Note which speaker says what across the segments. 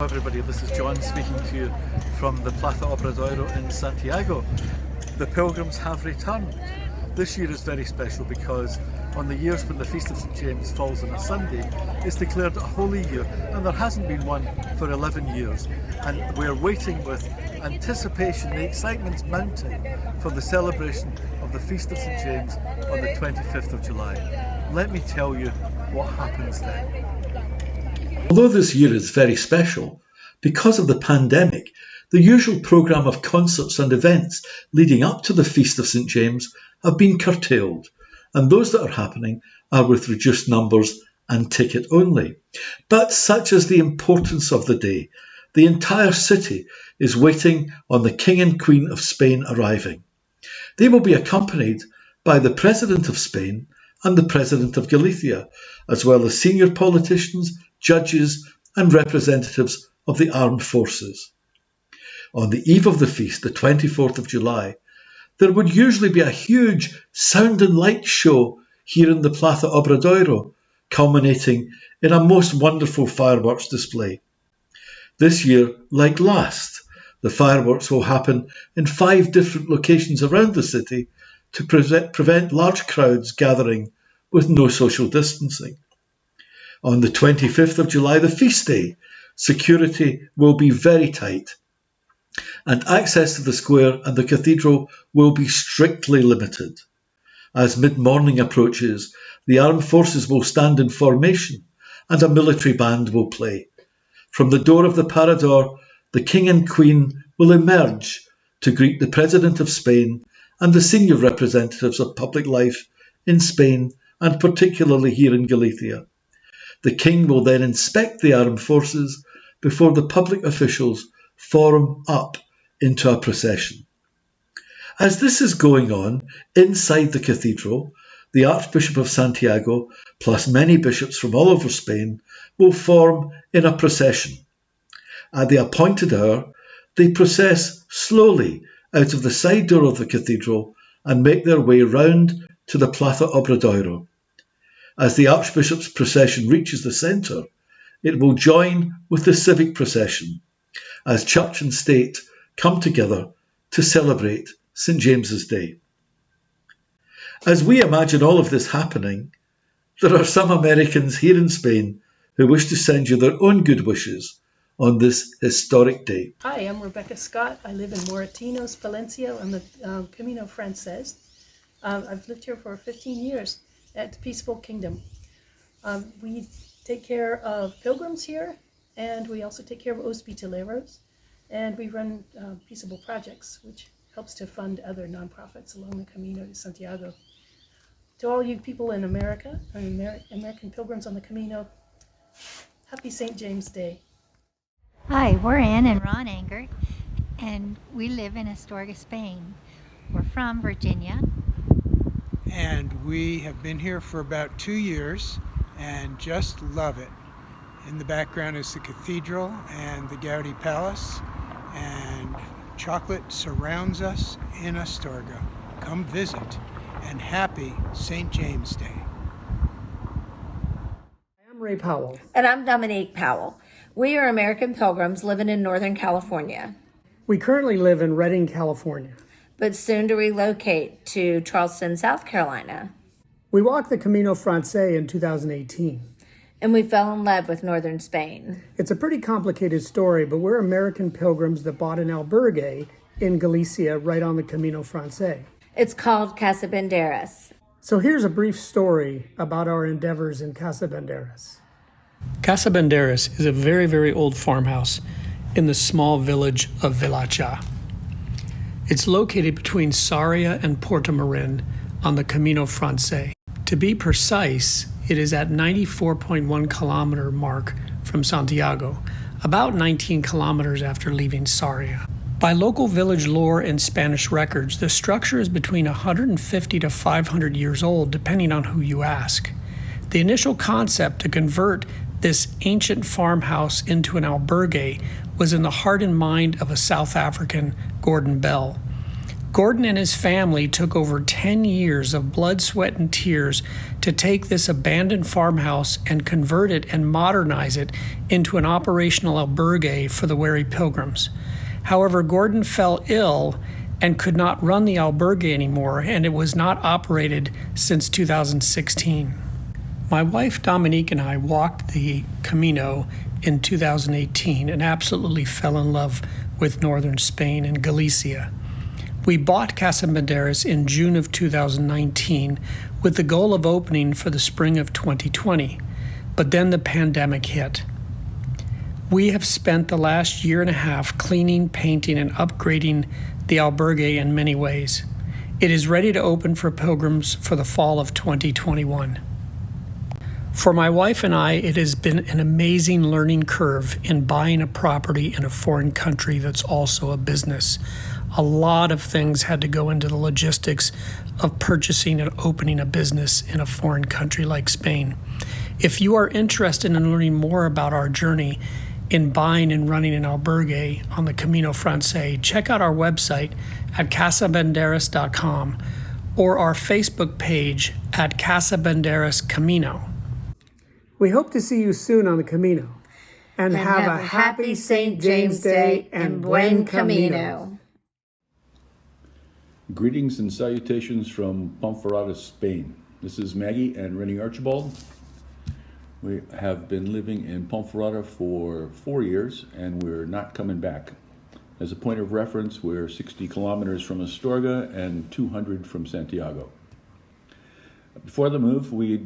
Speaker 1: everybody, this is John speaking to you from the Plaza Obradoiro in Santiago. The pilgrims have returned. This year is very special because on the years when the Feast of St James falls on a Sunday, it's declared a holy year, and there hasn't been one for 11 years. And we're waiting with anticipation, the excitement's mounting for the celebration of the Feast of St James on the 25th of July. Let me tell you what happens then.
Speaker 2: Although this year is very special, because of the pandemic, the usual programme of concerts and events leading up to the Feast of St James have been curtailed, and those that are happening are with reduced numbers and ticket only. But such is the importance of the day, the entire city is waiting on the King and Queen of Spain arriving. They will be accompanied by the President of Spain and the President of Galicia, as well as senior politicians, judges and representatives of the armed forces. On the eve of the feast, the 24th of July, there would usually be a huge sound and light show here in the Plaza Obradoiro, culminating in a most wonderful fireworks display. This year, like last, the fireworks will happen in 5 different locations around the city to prevent large crowds gathering with no social distancing. On the 25th of July, the feast day, security will be very tight, and access to the square and the cathedral will be strictly limited. As mid-morning approaches, the armed forces will stand in formation and a military band will play. From the door of the Parador, the King and Queen will emerge to greet the President of Spain and the senior representatives of public life in Spain and particularly here in Galicia. The King will then inspect the armed forces before the public officials form up into a procession. As this is going on, inside the cathedral, the Archbishop of Santiago, plus many bishops from all over Spain, will form in a procession. At the appointed hour, they process slowly out of the side door of the cathedral and make their way round to the Plaza Obradoiro. As the Archbishop's procession reaches the centre, it will join with the civic procession as church and state come together to celebrate St James's Day. As we imagine all of this happening, there are some Americans here in Spain who wish to send you their own good wishes on this historic day.
Speaker 3: Hi, I'm Rebecca Scott. I live in Moratinos, Valencia on the Camino Francés. I've lived here for 15 years at the Peaceable Kingdom. We take care of pilgrims here, and we also take care of hospitaleros, and we run peaceable projects, which helps to fund other nonprofits along the Camino de Santiago. To all you people in America, American Pilgrims on the Camino, happy St. James Day.
Speaker 4: Hi, we're Ann and Ron Angert, and we live in Astorga, Spain. We're from Virginia.
Speaker 5: And we have been here for about 2 years and just love it. In the background is the cathedral and the Gaudi Palace, and chocolate surrounds us in Astorga. Come visit, and happy St. James Day.
Speaker 6: I'm Ray Powell.
Speaker 7: And I'm Dominique Powell. We are American Pilgrims living in Northern California,
Speaker 6: We currently live in Redding, California.
Speaker 7: but soon to relocate to Charleston, South Carolina.
Speaker 6: We walked the Camino Francés in 2018.
Speaker 7: And we fell in love with Northern Spain.
Speaker 6: It's a pretty complicated story, but we're American pilgrims that bought an albergue in Galicia right on the Camino Francés.
Speaker 7: It's called Casa Banderas.
Speaker 6: So here's a brief story about our endeavors in Casa Banderas.
Speaker 8: Casa Banderas is a very, very old farmhouse in the small village of Vilacha. It's located between Sarria and Portomarin on the Camino Francés. To be precise, it is at 94.1 kilometer mark from Santiago, about 19 kilometers after leaving Sarria. By local village lore and Spanish records, the structure is between 150 to 500 years old, depending on who you ask. The initial concept to convert this ancient farmhouse into an albergue was in the heart and mind of a South African, Gordon Bell. Gordon and his family took over 10 years of blood, sweat, and tears to take this abandoned farmhouse and convert it and modernize it into an operational albergue for the weary pilgrims. However, Gordon fell ill and could not run the albergue anymore, and it was not operated since 2016. My wife Dominique and I walked the Camino in 2018 and absolutely fell in love with northern Spain and Galicia. We bought Casa Banderas in June of 2019 with the goal of opening for the spring of 2020, but then the pandemic hit. We have spent the last year and a half cleaning, painting, and upgrading the albergue in many ways. It is ready to open for pilgrims for the fall of 2021. For my wife and I, it has been an amazing learning curve in buying a property in a foreign country that's also a business. A lot of things had to go into the logistics of purchasing and opening a business in a foreign country like Spain. If you are interested in learning more about our journey in buying and running an albergue on the Camino Francés, check out our website at casabanderas.com or our Facebook page at Casa Banderas Camino.
Speaker 6: We hope to see you soon on the Camino. And have a happy St. James Day and Buen Camino.
Speaker 9: Greetings and salutations from Ponferrada, Spain. This is Maggie and Rennie Archibald. We have been living in Ponferrada for 4 years and we're not coming back. As a point of reference, we're 60 kilometers from Astorga and 200 from Santiago. Before the move, we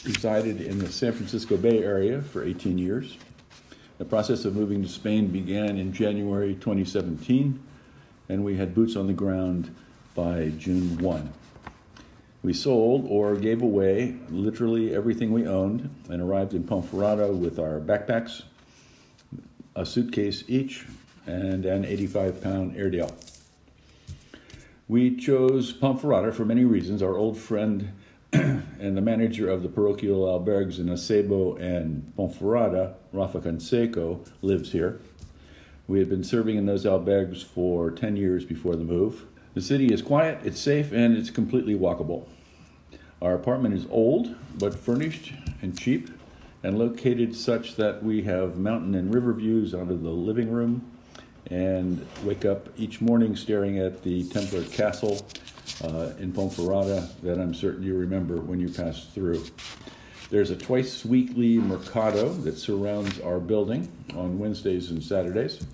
Speaker 9: resided in the San Francisco Bay Area for 18 years. The process of moving to Spain began in January 2017, and we had boots on the ground by June 1. We sold or gave away literally everything we owned and arrived in Ponferrada with our backpacks, a suitcase each, and an 85-pound Airedale. We chose Ponferrada for many reasons. Our old friend and the manager of the parochial albergues in Acebo and Ponferrada, Rafa Canseco, lives here. We had been serving in those albergues for 10 years before the move. The city is quiet, it's safe, and it's completely walkable. Our apartment is old, but furnished and cheap, and located such that we have mountain and river views out of the living room, and wake up each morning staring at the Templar Castle in Ponferrada that I'm certain you remember when you pass through. There's a twice weekly mercado that surrounds our building on Wednesdays and Saturdays.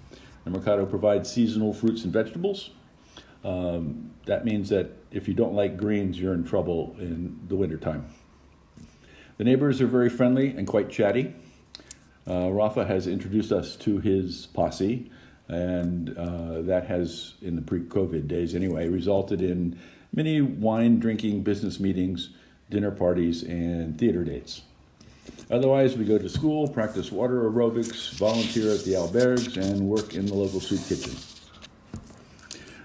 Speaker 9: The mercado provides seasonal fruits and vegetables. That means that if you don't like greens, you're in trouble in the wintertime. The neighbors are very friendly and quite chatty. Rafa has introduced us to his posse, and that has, in the pre-COVID days anyway, resulted in many wine-drinking business meetings, dinner parties, and theater dates. Otherwise, we go to school, practice water aerobics, volunteer at the albergues, and work in the local soup kitchen.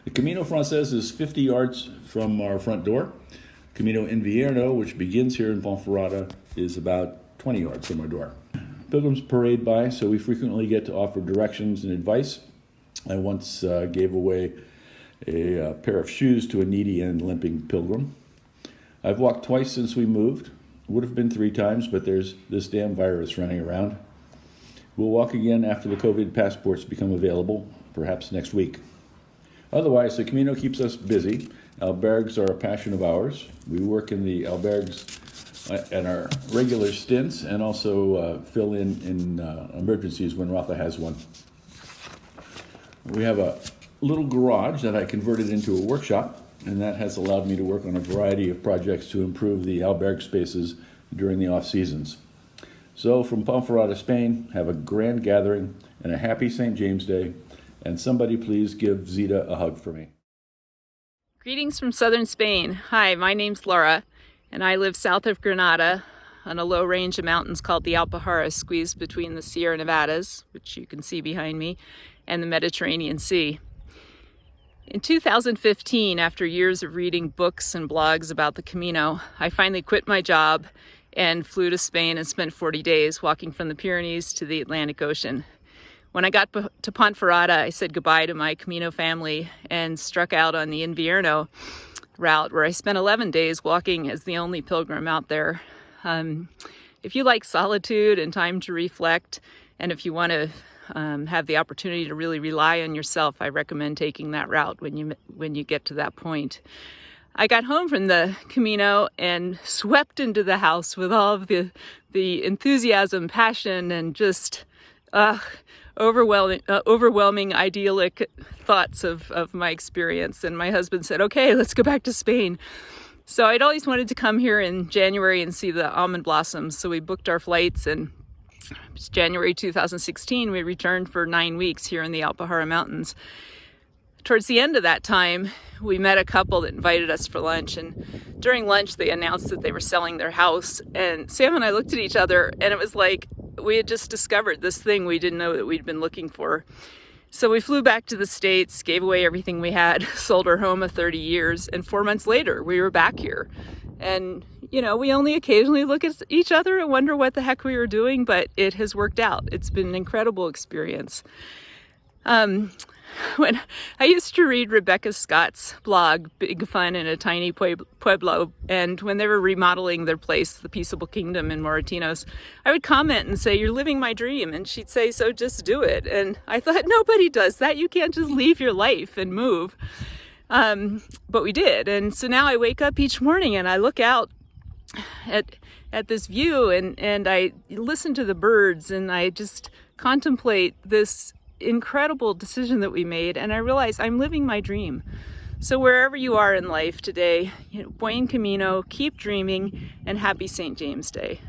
Speaker 9: The Camino Francés is 50 yards from our front door. Camino Invierno, which begins here in Ponferrada, is about 20 yards from our door. Pilgrims parade by, so we frequently get to offer directions and advice. I once gave away a pair of shoes to a needy and limping pilgrim. I've walked twice since we moved. Would have been 3 times, but there's this damn virus running around. We'll walk again after the COVID passports become available, perhaps next week. Otherwise, the Camino keeps us busy. Albergues are a passion of ours. We work in the albergues at our regular stints and also fill in emergencies when Rafa has one. We have a little garage that I converted into a workshop, and that has allowed me to work on a variety of projects to improve the albergue spaces during the off seasons. So from Ponferrada, Spain, have a grand gathering and a happy St. James Day, and somebody please give Zita a hug for me.
Speaker 10: Greetings from southern Spain. Hi, my name's Laura, and I live south of Granada on a low range of mountains called the Alpujarras, squeezed between the Sierra Nevadas, which you can see behind me, and the Mediterranean Sea. In 2015, after years of reading books and blogs about the Camino, I finally quit my job and flew to Spain and spent 40 days walking from the Pyrenees to the Atlantic Ocean. When I got to Ponferrada, I said goodbye to my Camino family and struck out on the Invierno route, where I spent 11 days walking as the only pilgrim out there. If you like solitude and time to reflect, and if you want to have the opportunity to really rely on yourself, I recommend taking that route when you get to that point. I got home from the Camino and swept into the house with all of the enthusiasm, passion, and just overwhelming idyllic thoughts of my experience. And my husband said, okay, let's go back to Spain. So I'd always wanted to come here in January and see the almond blossoms. So we booked our flights, and it was January 2016. We returned for 9 weeks here in the Alpujarra Mountains. Towards the end of that time, we met a couple that invited us for lunch, and during lunch they announced that they were selling their house, and Sam and I looked at each other, and it was like we had just discovered this thing we didn't know that we'd been looking for. So we flew back to the States, gave away everything we had, sold our home of 30 years, and 4 months later we were back here. And we only occasionally look at each other and wonder what the heck we were doing, but it has worked out. It's been an incredible experience. When I used to read Rebecca Scott's blog, Big Fun in a Tiny Pueblo, and when they were remodeling their place, the Peaceable Kingdom in Moratinos, I would comment and say, you're living my dream. And she'd say, so just do it. And I thought, nobody does that. You can't just leave your life and move. But we did. And so now I wake up each morning and I look out at this view and I listen to the birds and I just contemplate this incredible decision that we made, and I realize I'm living my dream. So wherever you are in life today, buen camino, keep dreaming, and happy St. James Day.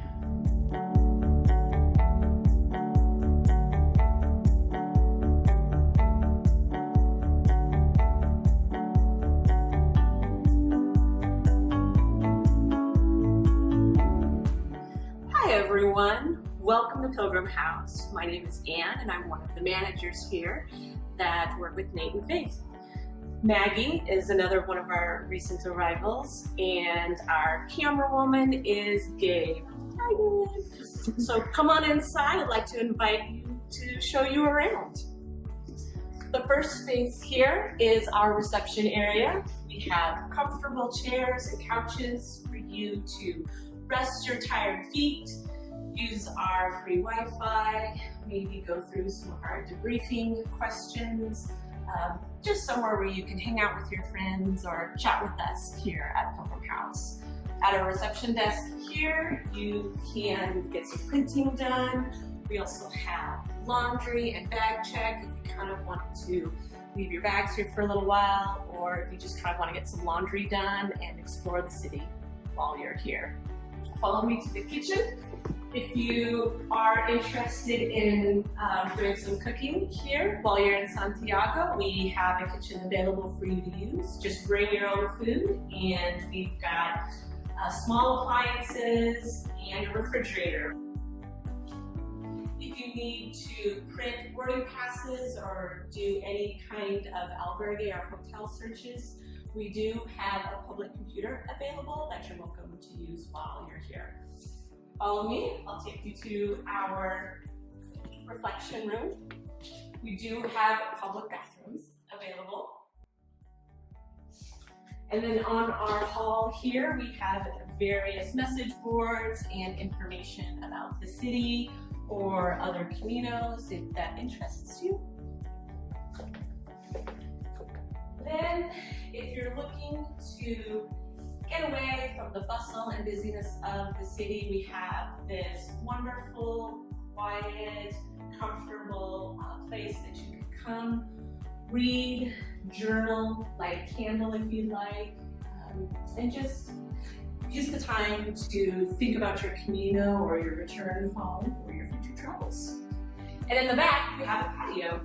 Speaker 11: Hi everyone. Welcome to Pilgrim House. My name is Anne and I'm one of the managers here that work with Nate and Faith. Maggie is another one of our recent arrivals, and our camera woman is Gabe. Hi Gabe. So come on inside. I'd like to invite you to show you around. The first space here is our reception area. We have comfortable chairs and couches for you to rest your tired feet, use our free Wi-Fi, maybe go through some of our debriefing questions, just somewhere where you can hang out with your friends or chat with us here at Pilgrim House. At our reception desk here, you can get some printing done. We also have laundry and bag check if you kind of want to leave your bags here for a little while, or if you just kind of want to get some laundry done and explore the city while you're here. Follow me to the kitchen. If you are interested in doing some cooking here while you're in Santiago, we have a kitchen available for you to use. Just bring your own food, and we've got small appliances and a refrigerator. If you need to print boarding passes or do any kind of albergue or hotel searches, we do have a public computer available that you're welcome to use while you're here. Follow me, I'll take you to our reflection room. We do have public bathrooms available. And then on our hall here, we have various message boards and information about the city or other Caminos if that interests you. Then, if you're looking to get away from the bustle and busyness of the city, we have this wonderful, quiet, comfortable place that you can come, read, journal, light a candle if you'd like, and just use the time to think about your Camino or your return home or your future travels. And in the back, we have a patio.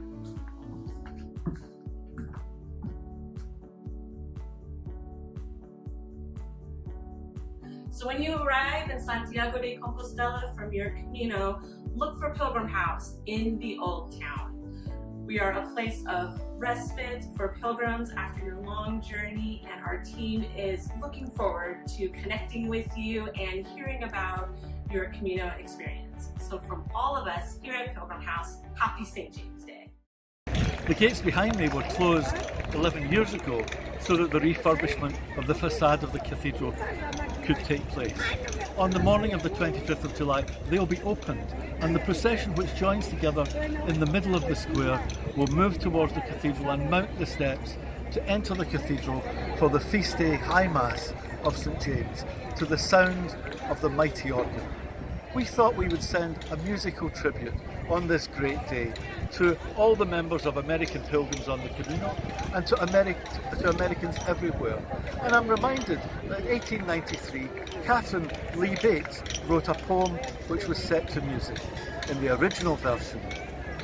Speaker 11: So when you arrive in Santiago de Compostela from your Camino, look for Pilgrim House in the Old Town. We are a place of respite for pilgrims after your long journey, and our team is looking forward to connecting with you and hearing about your Camino experience. So from all of us here at Pilgrim House, happy St. James Day.
Speaker 1: The gates behind me were closed 11 years ago so that the refurbishment of the facade of the cathedral could take place. On the morning of the 25th of July, they'll be opened, and the procession which joins together in the middle of the square will move towards the cathedral and mount the steps to enter the cathedral for the feast day High Mass of St. James to the sound of the mighty organ. We thought we would send a musical tribute on this great day to all the members of American Pilgrims on the Camino and to Americans everywhere. And I'm reminded that in 1893, Catherine Lee Bates wrote a poem which was set to music. In the original version,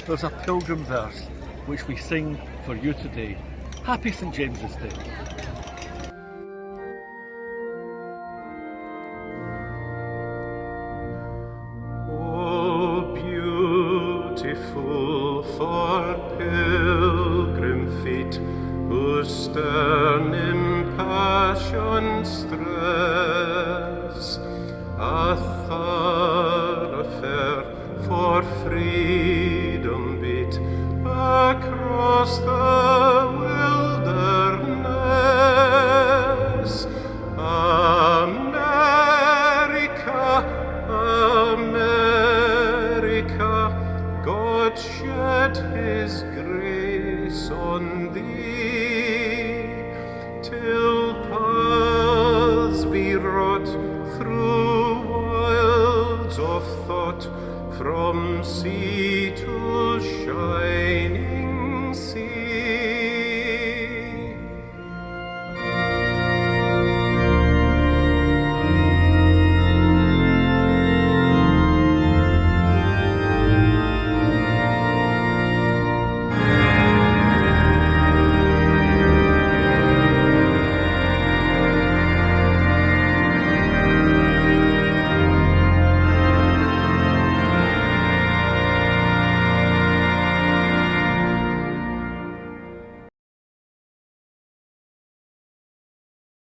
Speaker 1: there's a pilgrim verse which we sing for you today. Happy St. James's Day.
Speaker 12: Beautiful for pilgrim feet, whose stern impassioned stress a thoroughfare for freedom beat across the wilderness. America, America, God shed his grace on thee, till paths be wrought through wilds of thought, from sea to shining sea.